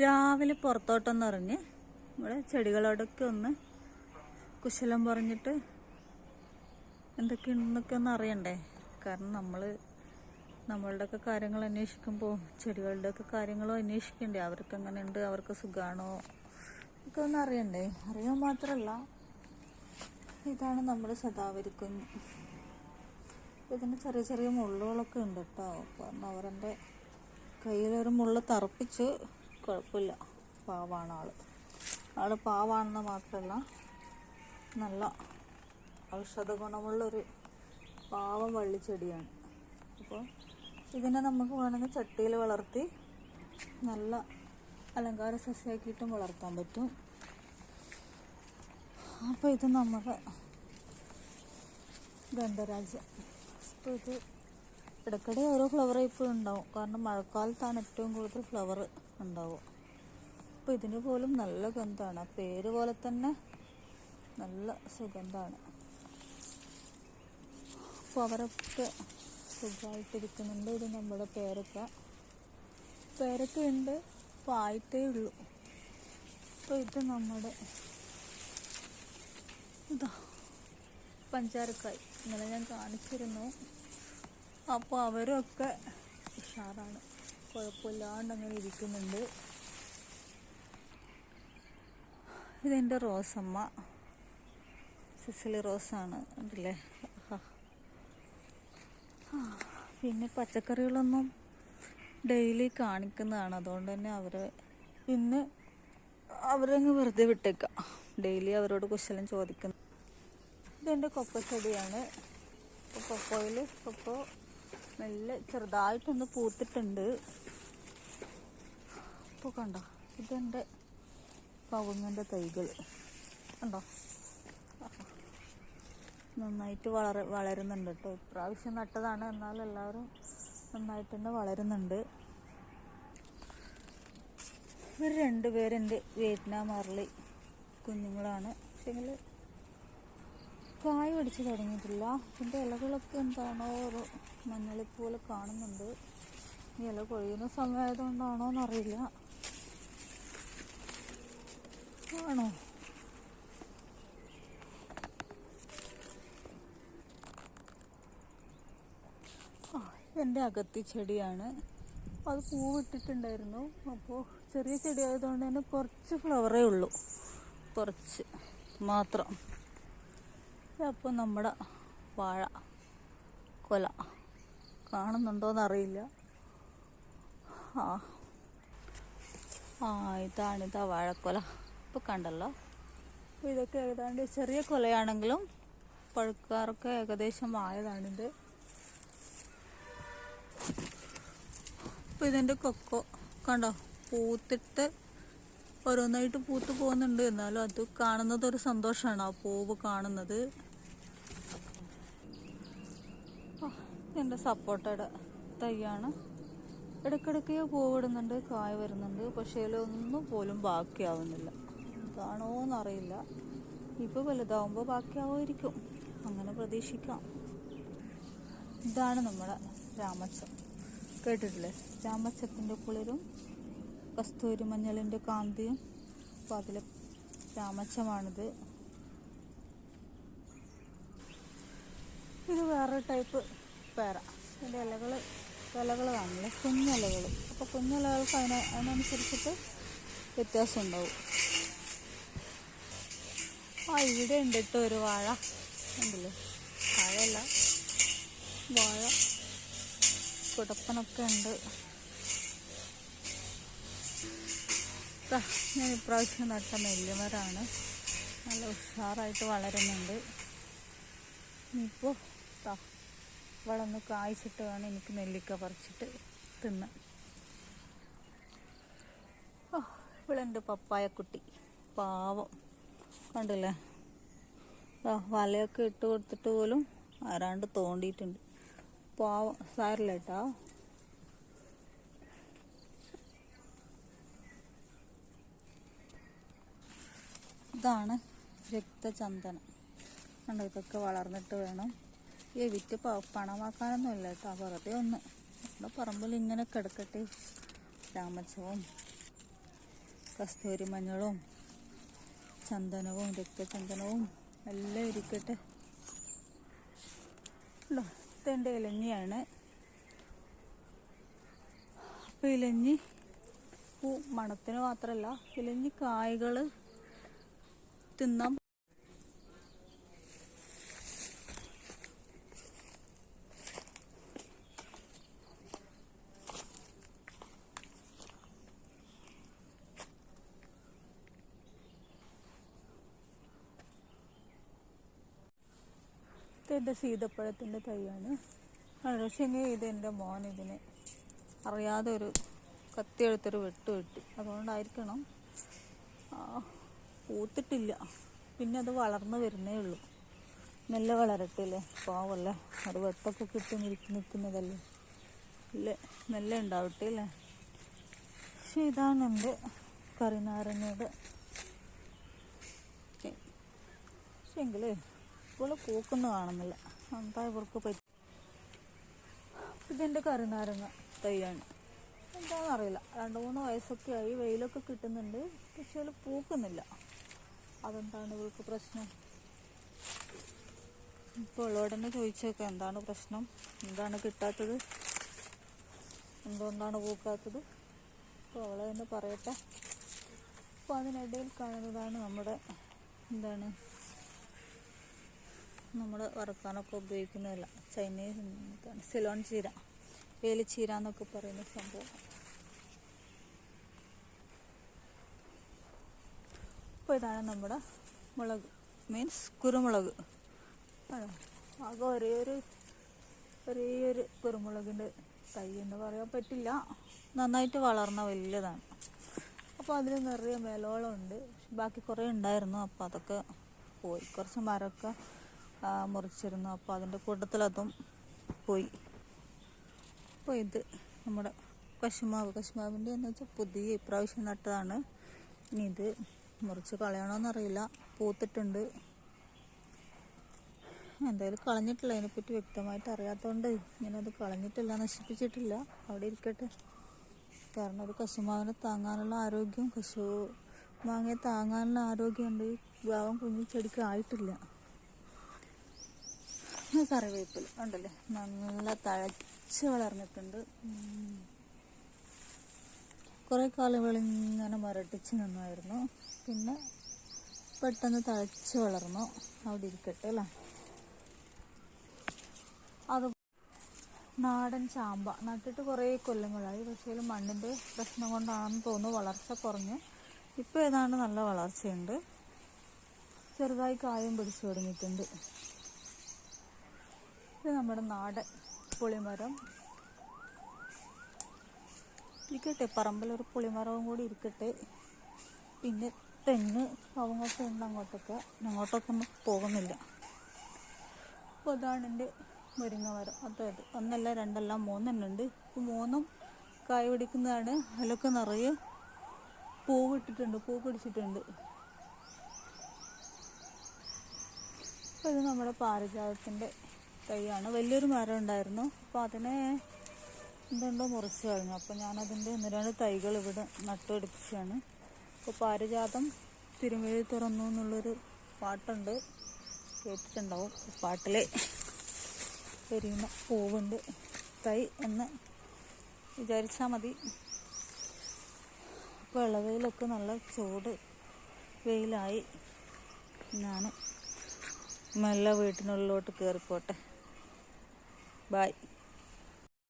രാവിലെ പുറത്തോട്ടൊന്ന് ഇറങ്ങി ഇവിടെ ചെടികളോടൊക്കെ ഒന്ന് കുശലം പറഞ്ഞിട്ട് എന്തൊക്കെയുണ്ടെന്നൊക്കെ ഒന്ന് അറിയണ്ടേ. കാരണം നമ്മളുടെയൊക്കെ കാര്യങ്ങൾ അന്വേഷിക്കുമ്പോൾ ചെടികളുടെയൊക്കെ കാര്യങ്ങളും അന്വേഷിക്കണ്ടേ. അവർക്ക് എങ്ങനെയുണ്ട്, അവർക്ക് സുഖമാണോ ഒക്കെ ഒന്ന് അറിയണ്ടേ. അറിയാൻ മാത്രമല്ല, ഇതാണ് നമ്മുടെ ശതാവരിക്കുഞ്ഞ്. ഇതിന് ചെറിയ ചെറിയ മുള്ളുകളൊക്കെ ഉണ്ട് കേട്ടോ. കാരണം അവരെൻ്റെ കയ്യിലൊരു മുള്ള തറപ്പിച്ച്, കുഴപ്പമില്ല, പാവാണ് ആള് പാവാണെന്ന് മാത്രമല്ല നല്ല ഔഷധ ഗുണമുള്ളൊരു പാവം വള്ളിച്ചെടിയാണ്. അപ്പോൾ ഇതിനെ നമുക്ക് വേണമെങ്കിൽ ചട്ടിയിൽ വളർത്തി നല്ല അലങ്കാര സസ്യമാക്കിയിട്ടും വളർത്താൻ പറ്റും. അപ്പോൾ ഇത് നമ്മുടെ ഗന്ധരാജം. അപ്പോൾ ഇത് ഇടയ്ക്കിടെ ഓരോ ഫ്ലവർ ഇപ്പോൾ ഉണ്ടാവും. കാരണം മഴക്കാലത്താണ് ഏറ്റവും കൂടുതൽ ഫ്ലവർ ഉണ്ടാവുക. അപ്പോൾ ഇതിന് പോലും നല്ല ഗന്ധമാണ്. പേര് പോലെ തന്നെ നല്ല സുഗന്ധമാണ്. അപ്പോൾ അവരൊക്കെ സുഖമായിട്ടിരിക്കുന്നുണ്ട്. ഇത് നമ്മുടെ പേരക്ക ഉണ്ട്, ഇപ്പോൾ ആയിട്ടേ ഉള്ളൂ. അപ്പോൾ ഇത് നമ്മുടെ ഇതാ പഞ്ചാരക്കായ് ഇന്നലെ ഞാൻ കാണിച്ചിരുന്നു. അപ്പോൾ അവരൊക്കെ ഉഷാറാണ്, കുഴപ്പമില്ലാണ്ട് അങ്ങനെ ഇരിക്കുന്നുണ്ട്. ഇതെൻ്റെ റോസമ്മ, സിസിലി റോസാണ്, ഉണ്ടല്ലേ. പിന്നെ പച്ചക്കറികളൊന്നും ഡെയിലി കാണിക്കുന്നതാണ്. അതുകൊണ്ട് തന്നെ അവരങ്ങ് വെറുതെ വിട്ടേക്കാം. ഡെയിലി അവരോട് കുശലം ചോദിക്കുന്നു. ഇതെൻ്റെ കൊക്കോ ചെടിയാണ്. കൊക്കോ മെല്ലെ ചെറുതായിട്ടൊന്ന് പൂത്തിട്ടുണ്ട്. ഇപ്പോൾ കണ്ടോ, ഇതെൻ്റെ കവുങ്ങിൻ്റെ തൈകൾ കണ്ടോ, നന്നായിട്ട് വളരുന്നുണ്ട് കേട്ടോ. ഇപ്രാവശ്യം നട്ടതാണ്, എന്നാലും എല്ലാവരും നന്നായിട്ട് തന്നെ വളരുന്നുണ്ട്. ഇവർ രണ്ടുപേരെൻ്റെ വിയറ്റ്നാം അർലി കുഞ്ഞുങ്ങളാണ്. പക്ഷേങ്കിൽ കായ പിടിച്ച് തുടങ്ങിയിട്ടില്ല. ഇതിൻ്റെ ഇലകളൊക്കെ എന്താണോ ഒരു മഞ്ഞളിപ്പോലെ കാണുന്നുണ്ട്. ഈ ഇല കൊഴിയുന്ന സമയമായതുകൊണ്ടാണോ എന്നറിയില്ല. ആണോ? എൻ്റെ അകത്തി ചെടിയാണ്. അത് പൂവിട്ടിട്ടുണ്ടായിരുന്നു. അപ്പോൾ ചെറിയ ചെടി ആയതുകൊണ്ട് തന്നെ കുറച്ച് ഫ്ലവറേ ഉള്ളൂ, കുറച്ച് മാത്രം. അപ്പോൾ നമ്മുടെ വാഴ കൊല കാണുന്നുണ്ടോയെന്നറിയില്ല. ഇതാണിതാ വാഴക്കൊല. ഇപ്പോൾ കണ്ടല്ലോ. അപ്പോൾ ഇതൊക്കെ ഏതാണ്ട് ചെറിയ കൊലയാണെങ്കിലും പഴുക്കാറൊക്കെ ഏകദേശം ആയതാണിത്. അപ്പോൾ ഇതിൻ്റെ കൊക്കോ കണ്ടോ, പൂത്തിട്ട് ഓരോന്നായിട്ട് പൂത്ത് പോകുന്നുണ്ട്. എന്നാലും അത് കാണുന്നത് ഒരു സന്തോഷമാണ്, ആ പൂവ് കാണുന്നത്. എൻ്റെ സപ്പോട്ടയുടെ തൈയാണ്. ഇടയ്ക്കിടയ്ക്ക് പൂവിടുന്നുണ്ട്, കായ വരുന്നുണ്ട്. പക്ഷേ അതിലൊന്നും പോലും ബാക്കിയാവുന്നില്ല. ഇതാണോ എന്നറിയില്ല. ഇപ്പോൾ വലുതാവുമ്പോൾ ബാക്കിയാവുമായിരിക്കും, അങ്ങനെ പ്രതീക്ഷിക്കാം. ഇതാണ് നമ്മുടെ രാമച്ചം, കേട്ടിട്ടില്ലേ? രാമച്ചത്തിൻ്റെ കുളിരും കസ്തൂരി മഞ്ഞളിൻ്റെ കാന്തിയും. അപ്പോൾ അതിലെ രാമച്ചമാണിത്. ഇത് വേറൊരു ടൈപ്പ് പേര. ഇതിൻ്റെ ഇലകൾ കാണില്ലേ, കുഞ്ഞിലകൾ. അപ്പോൾ കുഞ്ഞിലകൾക്ക് അതിനനുസരിച്ചിട്ട് വ്യത്യാസം ഉണ്ടാവും. ഇവിടെ ഉണ്ട് കേട്ടോ ഒരു വാഴ, ഉണ്ടല്ലേ, വാഴയല്ല, വാഴ കുടപ്പനൊക്കെ ഉണ്ട്. ഞാൻ ഇപ്രാവശ്യം നട്ട നെല്ലിമരാണ്, നല്ല ഉഷാറായിട്ട് വളരുന്നുണ്ട്. ഇപ്പോൾ വളർന്ന് കായ്ച്ചിട്ട് വേണം എനിക്ക് നെല്ലിക്ക പറിച്ചിട്ട് തിന്നാൻ. ഇവളെൻ്റെ പപ്പായക്കുട്ടി, പാവം, കണ്ടില്ലേ. വലയൊക്കെ ഇട്ട് കൊടുത്തിട്ട് പോലും ആരാണ്ട് തോണ്ടിയിട്ടുണ്ട്. പാവം, സാരില്ല കേട്ടോ. ഇതാണ് രക്തചന്ദനം. കണ്ടോ, ഇതൊക്കെ വളർന്നിട്ട് വേണം ഈ വിറ്റ് പണമാക്കാനൊന്നും ഇല്ല കേട്ടോ. വെറുതെ ഒന്ന് നമ്മുടെ പറമ്പിൽ ഇങ്ങനെ കിടക്കട്ടെ. രാമച്ചവും കസ്തൂരി മഞ്ഞളും ചന്ദനവും രക്തചന്ദനവും എല്ലാം ഇരിക്കട്ടെ. ഇതെൻ്റെ ഇലഞ്ഞിയാണ്. അപ്പോൾ ഇലഞ്ഞി പൂ മണത്തിന് മാത്രമല്ല, ഇലഞ്ഞി കായ്കൾ തിന്നാൻ ഇതെൻ്റെ സീതപ്പഴത്തിൻ്റെ തൈയാണ്. പക്ഷേ ഇതെൻ്റെ മോൻ ഇതിന് അറിയാതെ ഒരു കത്തിയെടുത്തൊരു വെട്ടി. അതുകൊണ്ടായിരിക്കണം പൂത്തിട്ടില്ല. പിന്നെ അത് വളർന്നു വരുന്നേ ഉള്ളൂ. മെല്ലെ വളരട്ടില്ലേ, പാവല്ലേ, അത് വെട്ടൊക്കെ കിട്ടി നിൽക്കുന്നതല്ലേ, ഇല്ലേ, മെല്ലെ ഉണ്ടാവട്ടെ അല്ലേ. പക്ഷെ ഇതാണ് എൻ്റെ കറിനാരങ്ങയുടെ. പക്ഷെങ്കിൽ ഇപ്പോൾ പൂക്കുന്ന കാണുന്നില്ല, എന്താ ഇവർക്ക് പറ്റി. ഇതെൻ്റെ കറിനാരങ്ങ തൈയാണ്. എന്താണെന്നറിയില്ല, 2-3 വയസ്സൊക്കെ ആയി, വെയിലൊക്കെ കിട്ടുന്നുണ്ട്, പക്ഷെ അതിൽ പൂക്കുന്നില്ല. അതെന്താണ് ഇവർക്ക് പ്രശ്നം? ഇപ്പോൾ ഉള്ളവരോട് തന്നെ ചോദിച്ചേക്കാം, എന്താണ് പ്രശ്നം, എന്താണ് കിട്ടാത്തത്, എന്തുകൊണ്ടാണ് പൂക്കാത്തത്. അപ്പോൾ അവളെ തന്നെ പറയട്ടെ. അപ്പോൾ അതിനിടയിൽ കാണുന്നതാണ് നമ്മുടെ നമ്മുടെ വറക്കാനൊക്കെ ഉപയോഗിക്കുന്നതല്ല, ചൈനീസ് സിലോൺ ചീര, വേലിച്ചീര എന്നൊക്കെ പറയുന്ന സംഭവം. അപ്പോൾ ഇതാണ് നമ്മുടെ മുളക്, മീൻസ് കുരുമുളക്. ആകെ ഒരേയൊരു കുരുമുളകിൻ്റെ തൈ എന്ന് പറയാൻ പറ്റില്ല, നന്നായിട്ട് വളർന്ന വലിയതാണ്. അപ്പോൾ അതിൽ നിറയെ മേലോളമുണ്ട്. ബാക്കി കുറേ ഉണ്ടായിരുന്നു, അപ്പോൾ അതൊക്കെ പോയി. കുറച്ച് മരമൊക്കെ മുറിച്ചിരുന്നു, അപ്പോൾ അതിൻ്റെ കൂട്ടത്തിലതും പോയി. അപ്പോൾ ഇത് നമ്മുടെ കശുമാവിൻ്റെ എന്ന് വെച്ചാൽ പുതിയ ഇപ്രാവശ്യം നട്ടതാണ്. ഇനി ഇത് മുറിച്ച് കളയണമെന്നറിയില്ല, പൂത്തിട്ടുണ്ട്. എന്തായാലും കളഞ്ഞിട്ടില്ല, അതിനെപ്പറ്റി വ്യക്തമായിട്ട് അറിയാത്തതുകൊണ്ട് ഞാനത് കളഞ്ഞിട്ടില്ല, നശിപ്പിച്ചിട്ടില്ല, അവിടെ ഇരിക്കട്ടെ. കാരണം ഒരു കശുമാവിനെ താങ്ങാനുള്ള ആരോഗ്യം, മാങ്ങയെ താങ്ങാനുള്ള ആരോഗ്യമുണ്ട് ഈ ഭാവം കുഞ്ഞു ചെടിക്ക് ആയിട്ടില്ല. കറിവേപ്പില ഉണ്ടല്ലേ, നല്ല തഴച്ച് വളർന്നിട്ടുണ്ട്. കുറേ കാലം ഇങ്ങനെ മുരട്ടിച്ച് നിന്നായിരുന്നു, പിന്നെ പെട്ടെന്ന് തഴച്ച് വളർന്നു, അവിടെ ഇരിക്കട്ടെ അല്ലേ. അത് നാടൻ ചാമ്പ നട്ടിട്ട് കുറേ കൊല്ലങ്ങളായി, പക്ഷേ മണ്ണിൻ്റെ പ്രശ്നം കൊണ്ടാണെന്ന് തോന്നുന്നു വളർച്ച കുറഞ്ഞ്. ഇപ്പോൾ ഏതാണ്ട് നല്ല വളർച്ചയുണ്ട്, ചെറുതായി കായം പിടിച്ചു തുടങ്ങിയിട്ടുണ്ട്. ഇത് നമ്മുടെ നാടൻ പുളിമരം ഇരിക്കട്ടെ, പറമ്പിലൊരു പുളിമരവും കൂടി ഇരിക്കട്ടെ. പിന്നെ തെങ്ങ് കവുങ്ങൊക്കെ ഉണ്ട് അങ്ങോട്ടൊക്കെ ഒന്നും പോകുന്നില്ല. അപ്പോൾ അതാണ് എൻ്റെ മുരിങ്ങ മരം. അതായത് 1 2 3 ഉണ്ട്. ഇപ്പോൾ 3 കായ പിടിക്കുന്നതാണ്. അതിലൊക്കെ നിറയെ പൂ പിടിച്ചിട്ടുണ്ട്. അപ്പോൾ ഇത് നമ്മുടെ പാരിജാതത്തിൻ്റെ തൈയാണ്. വലിയൊരു മരം ഉണ്ടായിരുന്നു, അപ്പോൾ അതിനെ എന്തുണ്ടോ മുറിച്ച് കളഞ്ഞു. അപ്പോൾ ഞാനതിൻ്റെ 1-2 തൈകൾ ഇവിടെ നട്ടുപിടിപ്പിച്ചാണ്. അപ്പോൾ പാരിജാതം തിരുമിഴി തുറന്നു എന്നുള്ളൊരു പാട്ടുണ്ട്, കേട്ടിട്ടുണ്ടാവും. പാട്ടിലെ എരിയുന്ന പൂവുണ്ട് തൈ എന്ന് വിചാരിച്ചാൽ മതി. അപ്പോൾ ഇളവയിലൊക്കെ നല്ല ചൂട് വെയിലായി. ഞാൻ മെല്ലെ വീട്ടിനുള്ളിലോട്ട് കയറിപ്പോട്ടെ. ബായ്.